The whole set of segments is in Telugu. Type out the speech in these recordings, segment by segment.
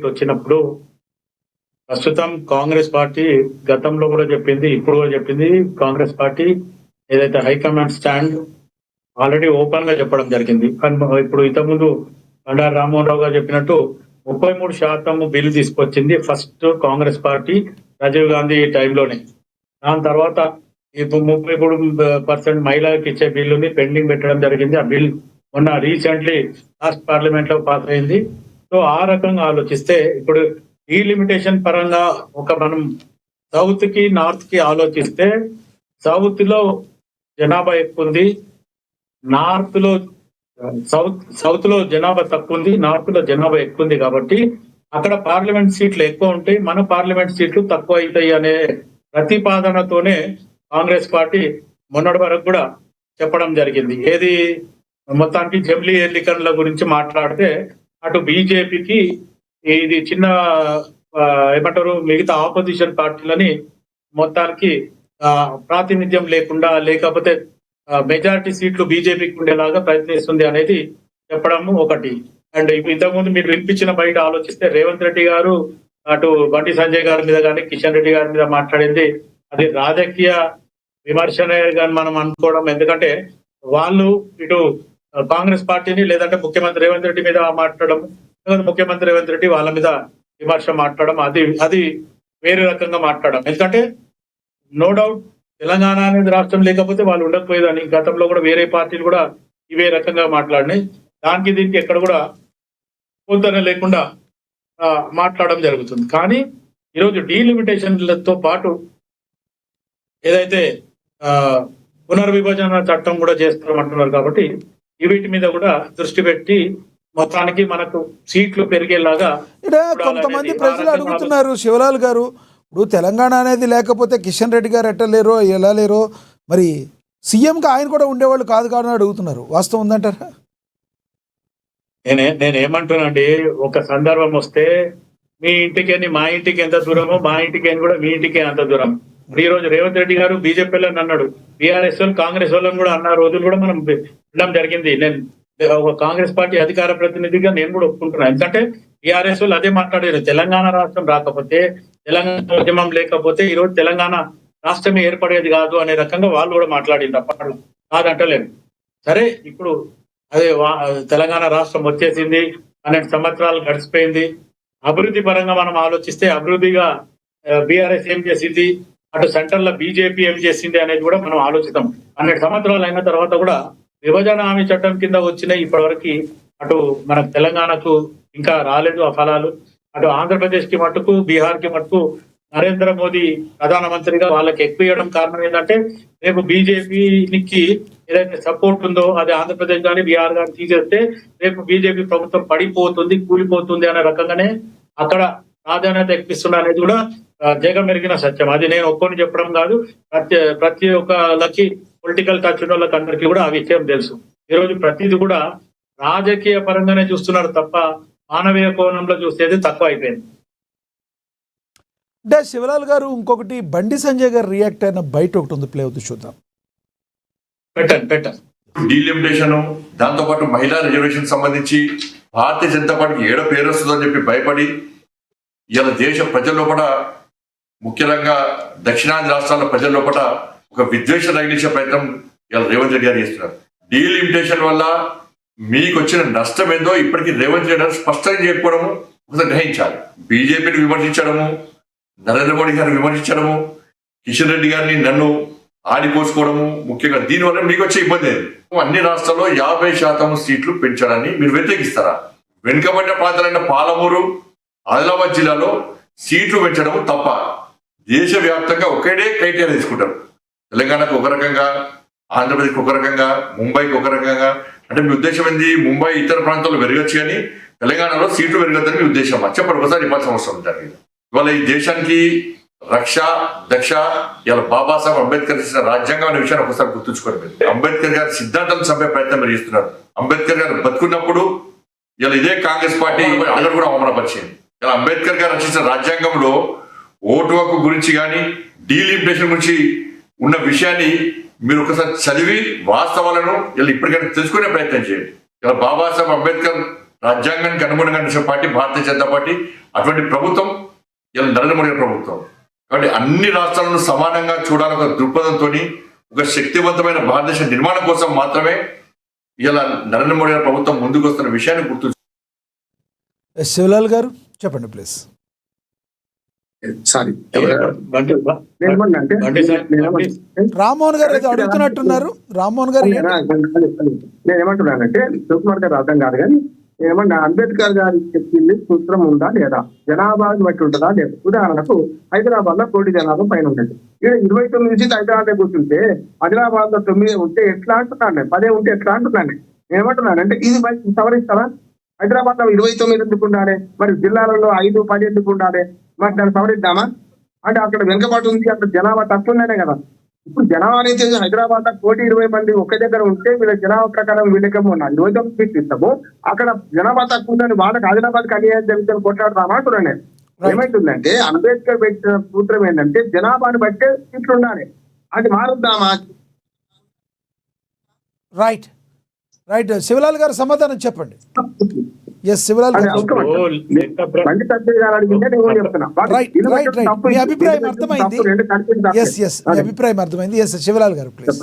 వచ్చినప్పుడు ప్రస్తుతం కాంగ్రెస్ పార్టీ గతంలో కూడా చెప్పింది, ఇప్పుడు కూడా చెప్పింది. కాంగ్రెస్ పార్టీ ఏదైతే హైకమాండ్ స్టాండ్ ఆల్రెడీ ఓపెన్ గా చెప్పడం జరిగింది. కానీ ఇప్పుడు ఇంతకుముందు బండారు రామ్మోహన్ రావు గారు చెప్పినట్టు 33% బిల్లు తీసుకొచ్చింది ఫస్ట్ కాంగ్రెస్ పార్టీ రాజీవ్ గాంధీ టైంలోనే. దాని తర్వాత ఇప్పుడు 33% మహిళలకు ఇచ్చే బిల్లుని పెండింగ్ పెట్టడం జరిగింది. ఆ బిల్ మొన్న రీసెంట్లీ లాస్ట్ పార్లమెంట్ లో పాస్ అయింది. సో ఆ రకంగా ఆలోచిస్తే ఇప్పుడు ఈ లిమిటేషన్ పరంగా మనం సౌత్ కి నార్త్ కి ఆలోచిస్తే సౌత్ లో జనాభా ఎక్కువ ఉంది, నార్త్ లో సౌత్ లో జనాభా తక్కువ ఉంది, నార్త్ లో జనాభా ఎక్కువ ఉంది. కాబట్టి అక్కడ పార్లమెంట్ సీట్లు ఎక్కువ ఉంటాయి, మన పార్లమెంట్ సీట్లు తక్కువ అవుతాయి అనే ప్రతిపాదనతోనే కాంగ్రెస్ పార్టీ మొన్నటి వరకు కూడా చెప్పడం జరిగింది. ఏది మొత్తానికి జమిలీ ఎన్నికల గురించి మాట్లాడితే అటు బీజేపీకి ఇది చిన్న ఏమంటారు మిగతా ఆపోజిషన్ పార్టీలని మొత్తానికి ప్రాతినిధ్యం లేకుండా, లేకపోతే మెజారిటీ సీట్లు బీజేపీకి ఉండేలాగా ప్రయత్నిస్తుంది అనేది చెప్పడం ఒకటి. అండ్ ఇంతకుముందు మీరు వినిపించిన బయట ఆలోచిస్తే రేవంత్ రెడ్డి గారు అటు బండి సంజయ్ గారి మీద కానీ కిషన్ రెడ్డి గారి మీద మాట్లాడింది అది రాజకీయ విమర్శనే కానీ మనం అనుకోవడం. ఎందుకంటే వాళ్ళు ఇటు కాంగ్రెస్ పార్టీని లేదంటే ముఖ్యమంత్రి రేవంత్ రెడ్డి మీద మాట్లాడడం, ముఖ్యమంత్రి రేవంత్ రెడ్డి వాళ్ళ మీద విమర్శ మాట్లాడడం, అది వేరే రకంగా మాట్లాడడం. ఎందుకంటే నో డౌట్ తెలంగాణ అనేది రాష్ట్రం లేకపోతే వాళ్ళు ఉండకపోయేదని గతంలో కూడా వేరే పార్టీలు కూడా ఇవే రకంగా మాట్లాడినాయి. దానికి దీనికి ఎక్కడ కూడా పొందన లేకుండా మాట్లాడడం జరుగుతుంది. కానీ ఈరోజు డీలిమిటేషన్లతో పాటు ఏదైతే పునర్విభజన చట్టం కూడా చేస్తామంటున్నారు. కాబట్టి వీటి మీద కూడా దృష్టి పెట్టి మొత్తానికి మనకు సీట్లు పెరిగేలాగా కొంతమంది ప్రజలు అడుగుతున్నారు. శివలాల్ గారు, ఇప్పుడు తెలంగాణ అనేది లేకపోతే కిషన్ రెడ్డి గారు ఎట్టలేరో ఎలా లేరో, మరి సీఎంగా ఆయన కూడా ఉండేవాళ్ళు కాదు అని అడుగుతున్నారు. వాస్తవం ఉందంటారా? నేనేమంటున్నాండి, ఒక సందర్భం వస్తే మీ ఇంటికి మా ఇంటికి ఎంత దూరమో మా ఇంటికి కూడా మీ ఇంటికి అంత దూరం. ఈ రోజు రేవంత్ రెడ్డి గారు బీజేపీ వాళ్ళని అన్నాడు, బీఆర్ఎస్ వాళ్ళు కాంగ్రెస్ వాళ్ళని కూడా అన్న రోజులు కూడా మనం వినడం జరిగింది. నేను ఒక కాంగ్రెస్ పార్టీ అధికార ప్రతినిధిగా నేను కూడా ఒప్పుకుంటున్నాను. ఎందుకంటే బీఆర్ఎస్ వాళ్ళు అదే మాట్లాడారు, తెలంగాణ రాష్ట్రం రాకపోతే, తెలంగాణ ఉద్యమం లేకపోతే ఈ రోజు తెలంగాణ రాష్ట్రమే ఏర్పడేది కాదు అనే రకంగా వాళ్ళు కూడా మాట్లాడింది. అప్పట్లో కాదంటలేదు. సరే, ఇప్పుడు అదే తెలంగాణ రాష్ట్రం వచ్చేసింది, 12 సంవత్సరాలు గడిచిపోయింది. అభివృద్ధి పరంగా మనం ఆలోచిస్తే అభివృద్ధిగా బీఆర్ఎస్ ఏం చేసింది, అటు సెంట్రల్ లో బీజేపీ ఏం చేసింది అనేది కూడా మనం ఆలోచిస్తాం. 12 సంవత్సరాలు అయిన తర్వాత కూడా విభజన హామీ చట్టం కింద వచ్చిన ఇప్పటివరకు అటు మన తెలంగాణకు ఇంకా రాలేదు ఆ ఫలాలు. అటు ఆంధ్రప్రదేశ్ కి మట్టుకు, బీహార్ కి మట్టుకు నరేంద్ర మోదీ ప్రధానమంత్రిగా వాళ్ళకి ఎక్కువ ఇవ్వడం కారణం ఏంటంటే రేపు బీజేపీకి ఏదైతే సపోర్ట్ ఉందో అది ఆంధ్రప్రదేశ్ కానీ బీహార్ కానీ తీసేస్తే రేపు బీజేపీ ప్రభుత్వం పడిపోతుంది, కూలిపోతుంది అనే రకంగానే అక్కడ ప్రాధాన్యత ఎక్కిస్తున్నా అనేది కూడా జగమెరిగిన సత్యం. అది నేను ఒక్కొని చెప్పడం కాదు, ప్రతి ఒక్కళ్ళకి పొలిటికల్ టచ్ ఉన్న వాళ్ళకి అందరికీ కూడా ఆ విషయం తెలుసు. ఈరోజు ప్రతిది కూడా రాజకీయ పరంగానే చూస్తున్నారు తప్ప మానవీయ కోణంలో చూసేది తక్కువ అయిపోయింది. అంటే శివలాల్ గారు, ఇంకొకటి బండి సంజయ్ గారు రియాక్ట్ అయిన బయట ఒకటి ఉంది, ప్లే అవుతుంది, చూద్దాం. పెట్టండి. డీలిమిటేషన్, దాంతోపాటు మహిళా రిజర్వేషన్ సంబంధించి భారతీయ జనతా పార్టీకి ఏడో పేరు వస్తుందని చెప్పి భయపడి ఇలా దేశ ప్రజల్లో కూడా, ముఖ్యంగా దక్షిణాది రాష్ట్రాల ప్రజల్లో కూడా ఒక విద్వేషం రగిలించే ప్రయత్నం ఇలా రేవంత్ రెడ్డి గారు చేస్తున్నారు. డీలిమిటేషన్ వల్ల మీకు వచ్చిన నష్టం ఏందో ఇప్పటికీ రేవంత్ రెడ్డి గారు స్పష్టంగా చెప్పడము ఒకసారి గ్రహించాలి. బీజేపీని విమర్శించడము, నరేంద్ర మోడీ గారిని విమర్శించడము, కిషన్ రెడ్డి గారిని నన్ను ఆడిపోసుకోవడము, ముఖ్యంగా దీనివల్ల మీకు వచ్చే ఇబ్బంది లేదు. అన్ని రాష్ట్రాల్లో 50% సీట్లు పెంచడాన్ని మీరు వ్యతిరేకిస్తారా? వెనుకబడిన ప్రాంతాలైన పాలమూరు, ఆదిలాబాద్ జిల్లాలో సీట్లు పెంచడము తప్ప. దేశవ్యాప్తంగా ఒకటే క్రైటీరియా తీసుకుంటారు. తెలంగాణకు ఒక రకంగా, ఆంధ్రప్రదేశ్కి ఒక రకంగా, ముంబైకి ఒక రకంగా. అంటే మీ ఉద్దేశం ఏంది? ముంబై ఇతర ప్రాంతాల్లో పెరగచ్చు కానీ తెలంగాణలో సీట్లు పెరగద్దని మీ ఉద్దేశమా? చెప్పండి, ఒకసారి ఇవ్వాల్సిన అవసరం ఉంటుంది. ఇవాళ ఈ దేశానికి రక్ష దక్ష ఇలా బాబాసాహెబ్ అంబేద్కర్ ఇచ్చిన రాజ్యాంగం అనే విషయాన్ని ఒకసారి గుర్తుంచుకోండి. అంబేద్కర్ గారి సిద్ధాంతాలను చంపే ప్రయత్నం మీరు చేస్తున్నారు. అంబేద్కర్ గారు బతుకున్నప్పుడు ఇలా ఇదే కాంగ్రెస్ పార్టీ అందరూ కూడా అవమానపరిచింది. ఇలా అంబేద్కర్ గారు రచించిన రాజ్యాంగంలో ఓటు హక్కు గురించి కానీ డీలిమిటేషన్ గురించి ఉన్న విషయాన్ని మీరు ఒకసారి చదివి వాస్తవాలను ఇలా ఇప్పటికైనా తెలుసుకునే ప్రయత్నం చేయండి. ఇలా బాబాసాహెబ్ అంబేద్కర్ రాజ్యాంగానికి అనుగుణంగా నడిచే పార్టీ భారతీయ జనతా పార్టీ. అటువంటి ప్రభుత్వం ఇలా నరేంద్ర మోడీ ప్రభుత్వం. కాబట్టి అన్ని రాష్ట్రాలను సమానంగా చూడాలని ఒక దృక్పథంతో ఒక శక్తివంతమైన భారతదేశ నిర్మాణం కోసం మాత్రమే ఇలా నరేంద్ర మోడీ గారి ప్రభుత్వం ముందుకు వస్తున్న విషయాన్ని గుర్తు. శివలాల్ గారు చెప్పండి ప్లీజ్. సారీ రామ్మోహన్ గారు ఏదో అడుగుతున్నట్టున్నారు. రామ్మోహన్ గారు నేను ఏమంటున్నానంటే శివకుమార్ గారు అర్థం కాదు కానీ ఏమన్నా అంబేద్కర్ గారు చెప్పింది సూత్రం ఉందా లేదా, జనాభాని బట్టి ఉంటుందా లేదా. ఉదాహరణకు హైదరాబాద్ లో 1 కోటి జనాభా పైన ఉండేది, ఇక్కడ 29 నుంచి హైదరాబాద్ కూర్చుంటే ఆదిలాబాద్ లో 9 ఉంటే ఎట్లా అంటున్నాను, 10 ఉంటే ఎట్లా అంటున్నాను. నేనేమంటున్నానంటే ఇది సవరిస్తారా? హైదరాబాద్ లో 29 ఎందుకు ఉండాలి, మరి జిల్లాలలో 5, 10 ఎందుకు ఉండాలి, మరి దాన్ని సవరిద్దామా? అంటే అక్కడ వెనుకబాటు ఉంది, అక్కడ జనాభా తక్కువ ఉందనే కదా. ఇప్పుడు జనాభా అనేది హైదరాబాద్ లో 1,20,000 మంది ఒకే దగ్గర ఉంటే వీళ్ళ జనాభా ప్రకారం వీళ్ళకేమో 29 సీట్లు ఇస్తాము, అక్కడ జనాభా తక్కువ ఉందని వాళ్ళకి ఆదిలాబాద్కి అన్యాయం జరుగుతుంది కొట్లాడదామా అంటున్నాను నేను. ఏమైతుందంటే అంబేద్కర్ పెట్టిన సూత్రం ఏంటంటే జనాభాని బట్టే సీట్లు ఉండాలి, అది మారుద్దామా? రైట్ రైట్ శివలాల్ గారు సమాధానం చెప్పండి. ఎస్ శివలాల్ గారు రైట్ రైట్ రైట్ మీ అభిప్రాయం అర్థమైంది. ఎస్ ఎస్ మీ అభిప్రాయం అర్థమైంది. ఎస్ శివలాల్ గారు ప్లీజ్.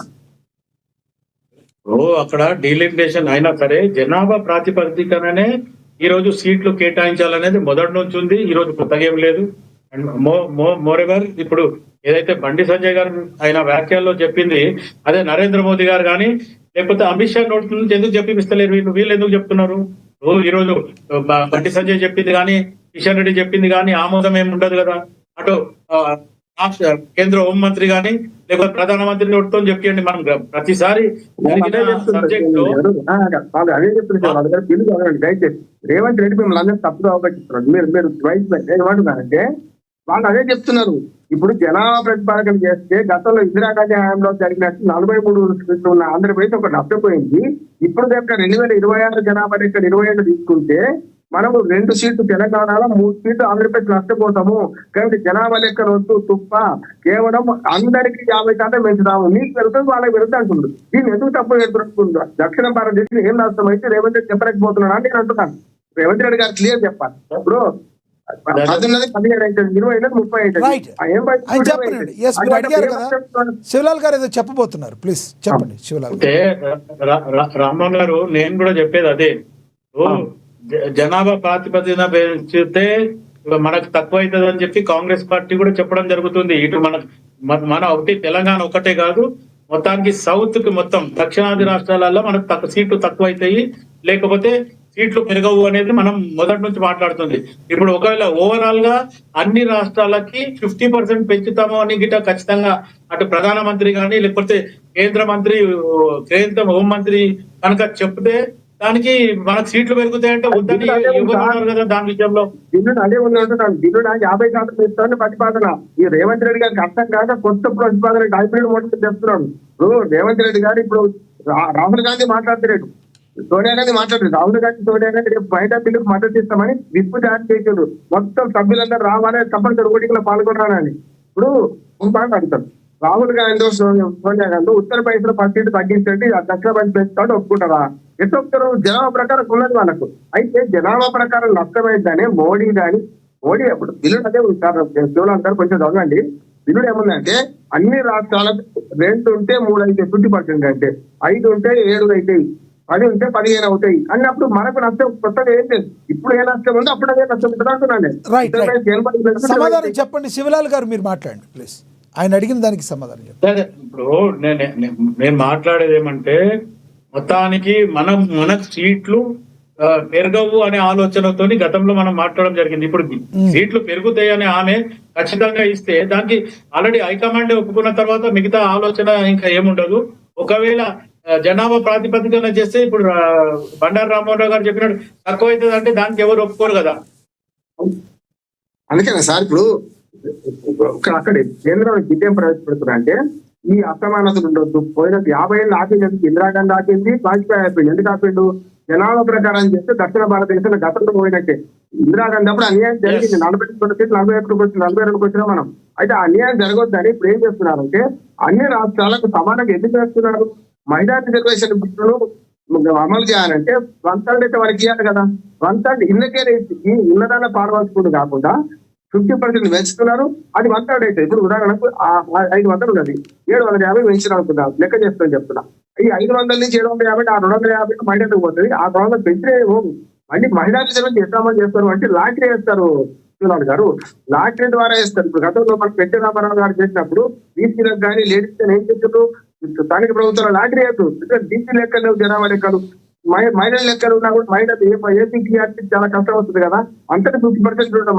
అక్కడ డీలిమిటేషన్ అయినా సరే జనాభా ప్రాతిపదికననే ఈ రోజు సీట్లు కేటాయించాలనేది మొదటి నుంచి ఉంది, ఈ రోజు కొత్తగా ఏం లేదు. అండ్ మోర్ ఎవర్ ఇప్పుడు ఏదైతే బండి సంజయ్ గారు ఆయన వ్యాఖ్యల్లో చెప్పింది అదే నరేంద్ర మోదీ గారు కానీ లేకపోతే అమిత్ షా నోటి నుంచి ఎందుకు చెప్పిస్తలేరు, వీళ్ళు ఎందుకు చెప్తున్నారు? ఈ రోజు బండి సంజయ్ చెప్పింది కానీ కిషన్ రెడ్డి చెప్పింది కానీ ఆమోదం ఏమి ఉండదు కదా. అటు కేంద్ర హోంమంత్రి కానీ లేకపోతే ప్రధానమంత్రి నోటితో చెప్పండి. మనం ప్రతిసారి సబ్జెక్ట్ లో అదే చెప్తున్నారు. దయచేసి రేవంత్ రెడ్డి మిమ్మల్ని అందరూ తప్పుగా అవగతిస్తున్నారు. మీరు ఏమంటున్నారంటే వాళ్ళు అదే చెప్తున్నారు. ఇప్పుడు జనాభా ప్రతిపాదన చేస్తే గతంలో ఇందిరాగాంధీ హయాంలో జరిగినట్టు 43 సీట్లు ఉన్న ఆంధ్రప్రదేశ్ ఒక నష్టపోయింది. ఇప్పుడు దగ్గర 2026 జనాభా లెక్క 27 తీసుకుంటే మనము 2 సీట్లు తెలంగాణలో, 3 సీట్లు ఆంధ్రప్రదేశ్ నష్టపోతాము. కాబట్టి జనాభా లెక్క వద్దు తుప్ప, కేవలం అందరికీ 50% పెంచుతాము, నీకు పెరుగుతుంది వాళ్ళకి పెరుగుతుంది అంటున్నారు. దీన్ని ఎందుకు తప్పు పెడుతున్నారు? దక్షిణ భారతదేశంలో ఏం నష్టం అయితే రేవంత్ రెడ్డి చెప్పలేకపోతున్నాడు అని నేను అంటున్నాను. రేవంత్ రెడ్డి గారు క్లియర్ చెప్పాలి. ఇప్పుడు శివలాల్ గారు ఏదో చెప్పబోతున్నారు, ప్లీజ్ చెప్పండి శివలాల్. అంటే రామ్మోహన్ గారు నేను కూడా చెప్పేది అదే, జనాభా ప్రాతిపదికన పెంచితే మనకు తక్కువ అవుతుంది అని చెప్పి కాంగ్రెస్ పార్టీ కూడా చెప్పడం జరుగుతుంది. ఇటు మన ఒకటి తెలంగాణ ఒకటే కాదు, మొత్తానికి సౌత్ కి మొత్తం దక్షిణాది రాష్ట్రాలలో మనకు సీట్లు తక్కువ అవుతాయి, లేకపోతే సీట్లు పెరగవు అనేది మనం మొదటి నుంచి మాట్లాడుతుంది. ఇప్పుడు ఒకవేళ ఓవరాల్ గా అన్ని రాష్ట్రాలకి 50% పెంచుతాము అని గిట్ట ఖచ్చితంగా అటు ప్రధానమంత్రి కానీ లేకపోతే కేంద్ర హోంమంత్రి కనుక చెప్తే దానికి మనకు సీట్లు పెరుగుతాయంటే వద్దని ఇవ్వనున్నారు కదా. దాని విషయంలో దిల్లుడు అదే ఉంది అంటున్నాను. దిల్లుడు 50% ఇస్తాను ప్రతిపాదన. ఈ రేవంత్ రెడ్డి గారికి అర్థం కాక కొత్త ప్రతిపాదన హైబ్రిడ్ మోడల్ చెప్తున్నాడు. ఇప్పుడు రేవంత్ రెడ్డి గారు ఇప్పుడు రాహుల్ గాంధీ మాట్లాడుతున్నాడు, సోనియా గాంధీ మాట్లాడుతుంది. రాహుల్ గాంధీ సోనియా గాంధీ రేపు బయట బిల్లుకు మద్దతు ఇస్తామని విప్పు జారీ చేశాడు. మొత్తం సభ్యులందరూ రావాలి, తప్పనిసరి ఓటింగ్లో పాల్గొనాలని. ఇప్పుడు మాట్లాడుతారు రాహుల్ గాంధీ సోనియా గాంధీ ఉత్తరప్రదేశ్ లో 10 తగ్గించండి, దక్షిణ ప్రదేశ్ పెంచుతాడు ఒప్పుకుంటారా? ఎట్లా ఒప్పుతారు? జనాభా ప్రకారం ఉన్నది వాళ్ళకు. అయితే జనాభా ప్రకారం నష్టమైందని మోడీ అప్పుడు బిల్లుడు అదే శివలాల్ గారు కొంచెం చదవండి. బిల్లుడు ఏముందంటే అన్ని రాష్ట్రాలకు 2 ఉంటే 3 అయితే 50% అంటే, 5 ఉంటే 7 అవుతాయి, 10 ఉంటే 15 అవుతాయి అన్నప్పుడు మనకు నష్టం కొత్తగా ఏం లేదు. ఇప్పుడు ఏ నష్టం ఉందో అప్పుడు అదే నష్టం ఉంటుంది అంటున్నాను. సమాధానం చెప్పండి శివలాల్ గారు, మీరు మాట్లాడండి ప్లీజ్. ఆయన అడిగిన దానికి సమాధానం చెప్పండి. ఇప్పుడు నేను మాట్లాడేది ఏమంటే మొత్తానికి మనకు సీట్లు పెరగవు అనే ఆలోచనతో గతంలో మనం మాట్లాడడం జరిగింది. ఇప్పుడు సీట్లు పెరుగుతాయి అని ఆమె ఖచ్చితంగా ఇస్తే దానికి ఆల్రెడీ హైకమాండ్ ఒప్పుకున్న తర్వాత మిగతా ఆలోచన ఇంకా ఏముండదు. ఒకవేళ జనాభా ప్రాతిపదికన చేస్తే ఇప్పుడు బండారు రామ్మోహన్ రావు గారు చెప్పినట్టు తక్కువ అవుతుంది అంటే దానికి ఎవరు ఒప్పుకోరు కదా. అందుకనే సార్ ఇప్పుడు అక్కడ కేంద్రం విజయం ప్రవేశపెడుతున్నా అంటే ఈ అసమానతలు ఉండొద్దు. పోయిన 50 ఏళ్ళు ఆపింది, ఇందిరాగాంధీ ఆపింది, వాజ్పేయి ఆపింది. ఎందుకు ఆపిండు? జనాభా ప్రకారం చేస్తే దక్షిణ భారతదేశంలో గతంలో పోయినట్టే. ఇందిరాగాంధీ అప్పుడు అన్యాయం జరిగింది, 42 సీట్లు 42 వచ్చినా మనం. అయితే అన్యాయం జరగొద్దని ఇప్పుడు ఏం చేస్తున్నారంటే అన్ని రాష్ట్రాలకు సమానంగా ఎందుకు చేస్తున్నారు? మైనారిటీ రిజర్వేషన్ బిల్లును అమలు చేయాలంటే 1/3 అయితే వాళ్ళకి ఇవ్వాలి కదా. 1/3 ఇళ్ళకే ఈ ఇళ్ళదాన పాడవలసుకుంటూ కాకుండా 50% పెంచుతున్నారు. అది 1/3 అయితే ఇప్పుడు ఉదాహరణకు 500 ఉన్నది, 750 పెంచిన అనుకుందాం, లెక్క చేస్తాను చెప్తున్నా. ఈ 500 నుంచి 750 ఆ 250 మహిళలకు పోతుంది. ఆ 200 పెంచినే మళ్ళీ మహిళా రిజర్వ్ చేస్తామని చేస్తారు అంటే లాటరీ వేస్తారు శివలాల్ గారు, లాటరీ ద్వారా వేస్తారు. ఇప్పుడు గతంలో మనకు పెద్ద రామారావు గారు చేసినప్పుడు బీసీలకు కానీ లేడీస్ కానీ ఏం చేస్తారు, స్థానిక ప్రభుత్వంలో లాటరీ వేస్తారు. బీసీ లెక్కలు జనాభా లెక్కలు మహిళల లెక్కలు ఉన్నా కూడా మహిళలు ఏపీ చాలా కష్టం వస్తుంది కదా, అంతటి 50% ఉన్న